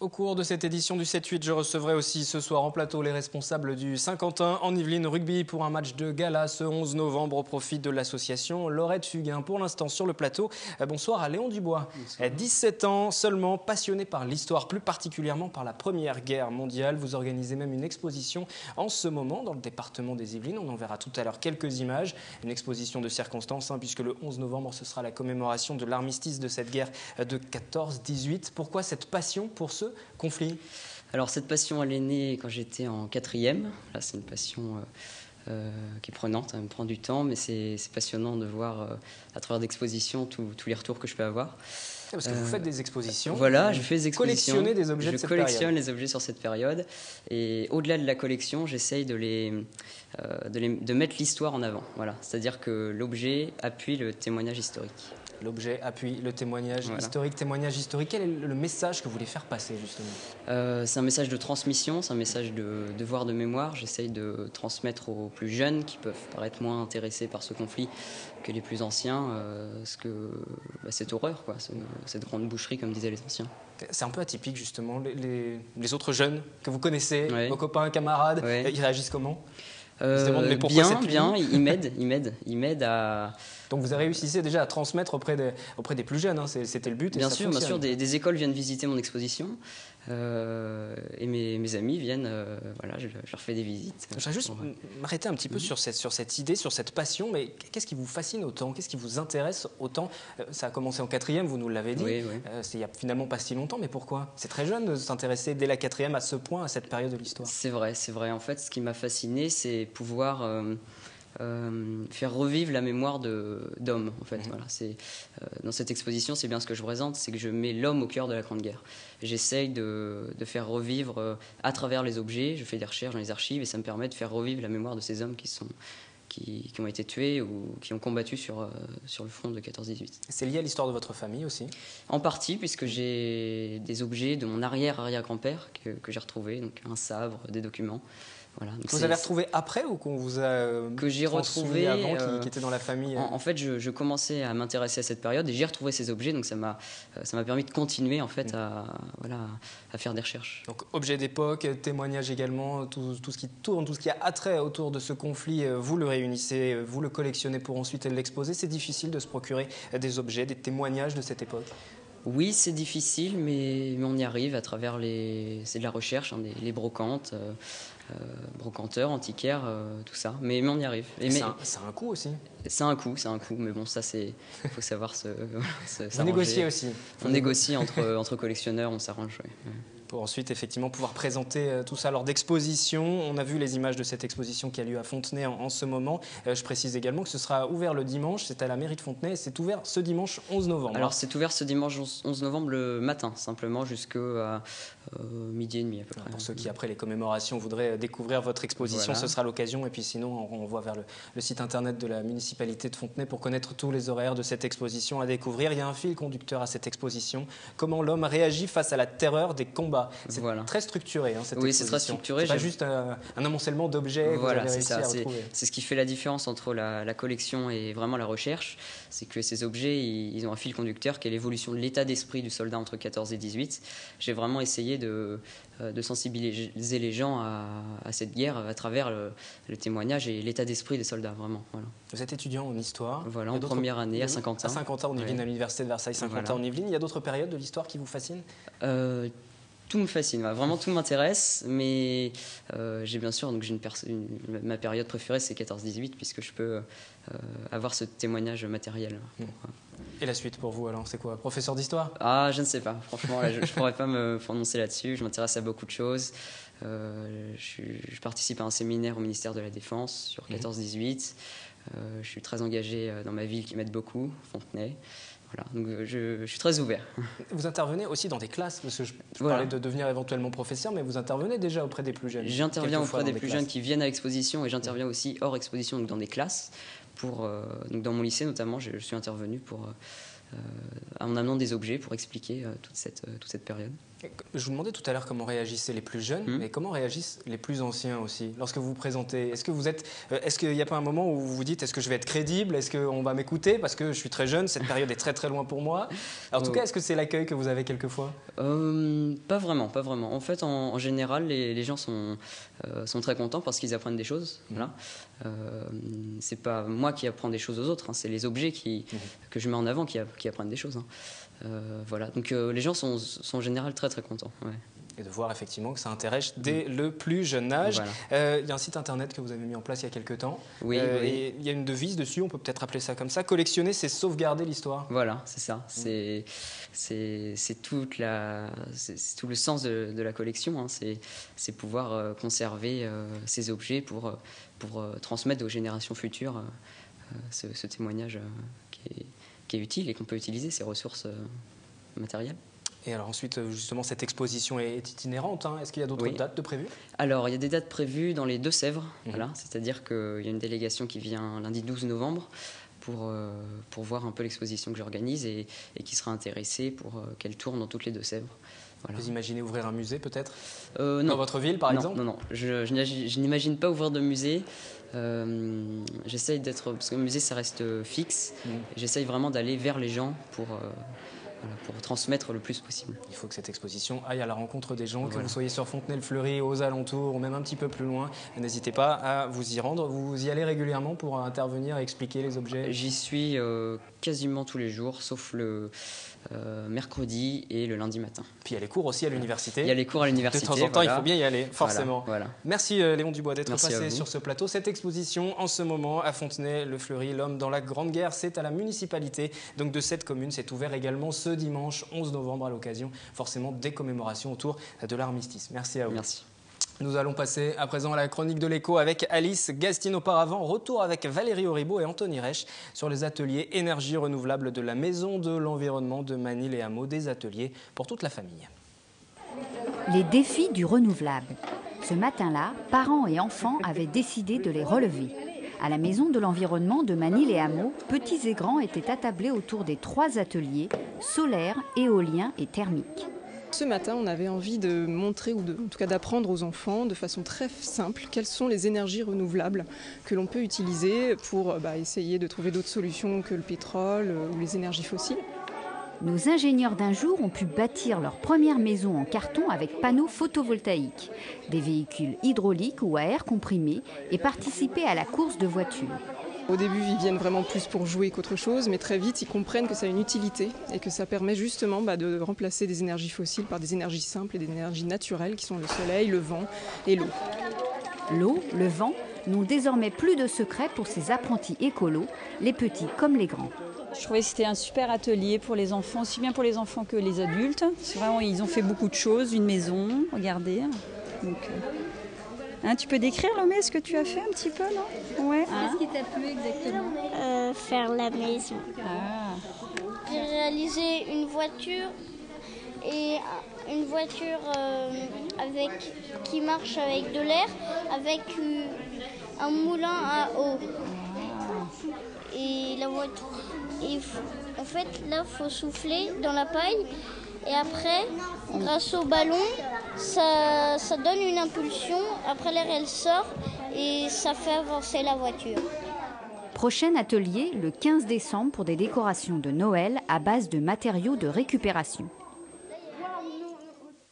Au cours de cette édition du 7-8, je recevrai aussi ce soir en plateau les responsables du Saint-Quentin en Yvelines Rugby pour un match de gala ce 11 novembre au profit de l'association Laurette Fugain. Pour l'instant sur le plateau, bonsoir à Léon Dubois. Bonsoir. 17 ans seulement, passionné par l'histoire, plus particulièrement par la Première Guerre mondiale. Vous organisez même une exposition en ce moment dans le département des Yvelines. On en verra tout à l'heure quelques images. Une exposition de circonstances puisque le 11 novembre, ce sera la commémoration de l'armistice de cette guerre de 14-18. Pourquoi cette passion pour ce conflit? Alors cette passion, elle est née quand j'étais en 4e. Là, c'est une passion qui est prenante, ça me prend du temps, mais c'est passionnant de voir à travers d'expositions tous les retours que je peux avoir. Parce que vous faites des expositions. Voilà, je fais des expositions. Collectionnez des objets de cette période. Je collectionne les objets sur cette période. Et au-delà de la collection, j'essaye de mettre l'histoire en avant. Voilà. C'est-à-dire que l'objet appuie le témoignage historique. L'objet appuie le témoignage historique. Témoignage historique, quel est le message que vous voulez faire passer justement? C'est un message de transmission, c'est un message de devoir de mémoire. J'essaye de transmettre aux plus jeunes qui peuvent paraître moins intéressés par ce conflit que les plus anciens, cette horreur, quoi, cette grande boucherie comme disaient les anciens. C'est un peu atypique justement, les autres jeunes que vous connaissez, vos copains, camarades, ils réagissent comment? Bien, ils m'aident à... Donc vous réussissez déjà à transmettre auprès des plus jeunes, hein. C'était le but. Bien sûr, des écoles viennent visiter mon exposition et mes amis viennent, je leur fais des visites. Je voudrais juste m'arrêter un petit peu sur cette idée, sur cette passion, mais qu'est-ce qui vous fascine autant? Qu'est-ce qui vous intéresse autant? Ça a commencé en 4e, vous nous l'avez dit, c'est il n'y a finalement pas si longtemps, mais pourquoi? C'est très jeune de s'intéresser dès la 4e à ce point, à cette période de l'histoire. C'est vrai. En fait, ce qui m'a fasciné, c'est pouvoir... faire revivre la mémoire d'hommes, en fait. Voilà, dans cette exposition, c'est bien ce que je présente, c'est que je mets l'homme au cœur de la Grande Guerre. J'essaye de faire revivre à travers les objets, je fais des recherches dans les archives et ça me permet de faire revivre la mémoire de ces hommes qui ont été tués ou qui ont combattu sur le front de 14-18. C'est lié à l'histoire de votre famille aussi? En partie, puisque j'ai des objets de mon arrière-arrière-grand-père que j'ai retrouvés, donc un sabre, des documents. Voilà, vous avez retrouvé après ou qu'on vous a que j'ai retrouvé avant, qui était dans la famille? En fait, je commençais à m'intéresser à cette période et j'ai retrouvé ces objets, donc ça m'a permis de continuer en fait à faire des recherches. Donc objets d'époque, témoignages également, tout ce qui tourne, tout ce qui a attrait autour de ce conflit, vous le réunissez, vous le collectionnez pour ensuite l'exposer. C'est difficile de se procurer des objets, des témoignages de cette époque? Oui, c'est difficile, mais on y arrive à travers c'est de la recherche, les brocantes. Brocanteurs, antiquaires, tout ça. Mais on y arrive. C'est un coût aussi. C'est un coût, mais bon, ça il faut savoir Vous négociez aussi. On négocie entre collectionneurs, on s'arrange. Pour ensuite effectivement pouvoir présenter tout ça lors d'exposition. On a vu les images de cette exposition qui a lieu à Fontenay en ce moment. Je précise également que ce sera ouvert le dimanche, c'est à la mairie de Fontenay et c'est ouvert ce dimanche 11 novembre. Alors c'est ouvert ce dimanche 11 novembre le matin, simplement jusqu'à midi et demi à peu près. Pour ceux qui après les commémorations voudraient découvrir votre exposition, ce sera l'occasion. Et puis sinon on voit vers le site internet de la municipalité de Fontenay pour connaître tous les horaires de cette exposition à découvrir. Il y a un fil conducteur à cette exposition. Comment l'homme réagit face à la terreur des combats. C'est très structuré, cette exposition. C'est très structuré. C'est pas juste un amoncellement d'objets. Voilà, c'est ça. C'est ce qui fait la différence entre la collection et vraiment la recherche. C'est que ces objets, ils ont un fil conducteur qui est l'évolution de l'état d'esprit du soldat entre 14 et 18. J'ai vraiment essayé de sensibiliser les gens à cette guerre à travers le témoignage et l'état d'esprit des soldats, vraiment. Voilà. Vous êtes étudiant en histoire. Voilà, en première année à Saint-Quentin. À Saint-Quentin, en Yvelines, à l'université de Versailles, Saint-Quentin en Yvelines. Il y a d'autres périodes de l'histoire qui vous fascinent? Tout me fascine, vraiment tout m'intéresse, mais j'ai bien sûr, donc ma période préférée c'est 14-18 puisque je peux avoir ce témoignage matériel. Et la suite pour vous alors, c'est quoi? Professeur d'histoire? Ah, je ne sais pas, franchement, là, je ne pourrais pas me prononcer là-dessus, je m'intéresse à beaucoup de choses. Je participe à un séminaire au ministère de la Défense sur 14-18, je suis très engagé dans ma ville qui m'aide beaucoup, Fontenay. Voilà, donc je suis très ouvert. Vous intervenez aussi dans des classes, parce que je parlais de devenir éventuellement professeur, mais vous intervenez déjà auprès des plus jeunes? J'interviens auprès des plus jeunes qui viennent à l'exposition et j'interviens aussi hors exposition, donc dans des classes. Donc dans mon lycée notamment, je suis intervenu pour en amenant des objets pour expliquer toute cette période. Je vous demandais tout à l'heure comment réagissaient les plus jeunes, mais comment réagissent les plus anciens aussi lorsque vous vous présentez? Est-ce qu'il n'y a pas un moment où vous vous dites est-ce que je vais être crédible? Est-ce qu'on va m'écouter? Parce que je suis très jeune, cette période est très très loin pour moi. Alors, en tout cas, est-ce que c'est l'accueil que vous avez quelquefois? Pas vraiment. En fait, en général, les gens sont très contents parce qu'ils apprennent des choses. Voilà. C'est pas moi qui apprends des choses aux autres, hein, c'est les objets que je mets en avant qui apprennent des choses. Hein. Voilà. Donc les gens sont en général très très contents. Ouais. Et de voir effectivement que ça intéresse dès le plus jeune âge. Voilà. Il y a un site internet que vous avez mis en place il y a quelques temps. Oui. Et il y a une devise dessus, on peut peut-être appeler ça comme ça. Collectionner, c'est sauvegarder l'histoire. Voilà, c'est ça. C'est tout le sens de la collection. Hein. C'est pouvoir conserver ces objets pour transmettre aux générations futures ce témoignage qui est utile et qu'on peut utiliser, ces ressources matérielles. Et alors ensuite, justement, cette exposition est itinérante. Hein. Est-ce qu'il y a d'autres dates de prévues? Alors, il y a des dates prévues dans les Deux-Sèvres. Voilà. C'est-à-dire qu'il y a une délégation qui vient lundi 12 novembre pour voir un peu l'exposition que j'organise et qui sera intéressée pour qu'elle tourne dans toutes les Deux-Sèvres. Voilà. Vous imaginez ouvrir un musée peut-être non. Dans votre ville, par exemple? Non. Je n'imagine pas ouvrir de musée. J'essaye d'être... Parce qu'un musée, ça reste fixe. J'essaye vraiment d'aller vers les gens pour transmettre le plus possible. Il faut que cette exposition aille à la rencontre des gens, que vous soyez sur Fontenay-le-Fleury, aux alentours, ou même un petit peu plus loin. N'hésitez pas à vous y rendre. Vous y allez régulièrement pour intervenir et expliquer les objets? J'y suis quasiment tous les jours, sauf le mercredi et le lundi matin. Puis il y a les cours aussi à l'université. Il y a les cours à l'université. De temps en temps, il faut bien y aller, forcément. Voilà. Merci Léon Dubois d'être passé sur ce plateau. Cette exposition, en ce moment, à Fontenay-le-Fleury, l'homme dans la Grande Guerre, c'est à la municipalité donc de cette commune. C'est ouvert également ce dimanche 11 novembre à l'occasion, forcément, des commémorations autour de l'armistice. Merci à vous. Merci. Nous allons passer à présent à la chronique de l'écho avec Alice Gastine. Auparavant, retour avec Valérie Auribeau et Anthony Reich sur les ateliers énergie renouvelable de la Maison de l'Environnement de Manille-et-Hameau, des ateliers pour toute la famille. Les défis du renouvelable. Ce matin-là, parents et enfants avaient décidé de les relever. À la Maison de l'Environnement de Manille-et-Hameau, petits et grands étaient attablés autour des 3 ateliers solaires, éoliens et thermiques. Ce matin, on avait envie de montrer, en tout cas d'apprendre aux enfants de façon très simple, quelles sont les énergies renouvelables que l'on peut utiliser pour essayer de trouver d'autres solutions que le pétrole ou les énergies fossiles. Nos ingénieurs d'un jour ont pu bâtir leur première maison en carton avec panneaux photovoltaïques, des véhicules hydrauliques ou à air comprimé et participer à la course de voitures. Au début, ils viennent vraiment plus pour jouer qu'autre chose, mais très vite, ils comprennent que ça a une utilité et que ça permet justement de remplacer des énergies fossiles par des énergies simples et des énergies naturelles qui sont le soleil, le vent et l'eau. L'eau, le vent n'ont désormais plus de secret pour ces apprentis écolos, les petits comme les grands. Je trouvais que c'était un super atelier pour les enfants, aussi bien pour les enfants que les adultes. C'est vraiment, ils ont fait beaucoup de choses, une maison, regardez. Donc, tu peux décrire, Lomé, ce que tu as fait un petit peu, non? Ouais. Qu'est-ce qui t'a plu exactement? Faire la maison. J'ai réalisé une voiture et une voiture qui marche avec de l'air, avec un moulin à eau. Et la voiture, en fait, là, il faut souffler dans la paille. Et après, grâce au ballon, ça donne une impulsion. Après, l'air, elle sort et ça fait avancer la voiture. Prochain atelier, le 15 décembre, pour des décorations de Noël à base de matériaux de récupération.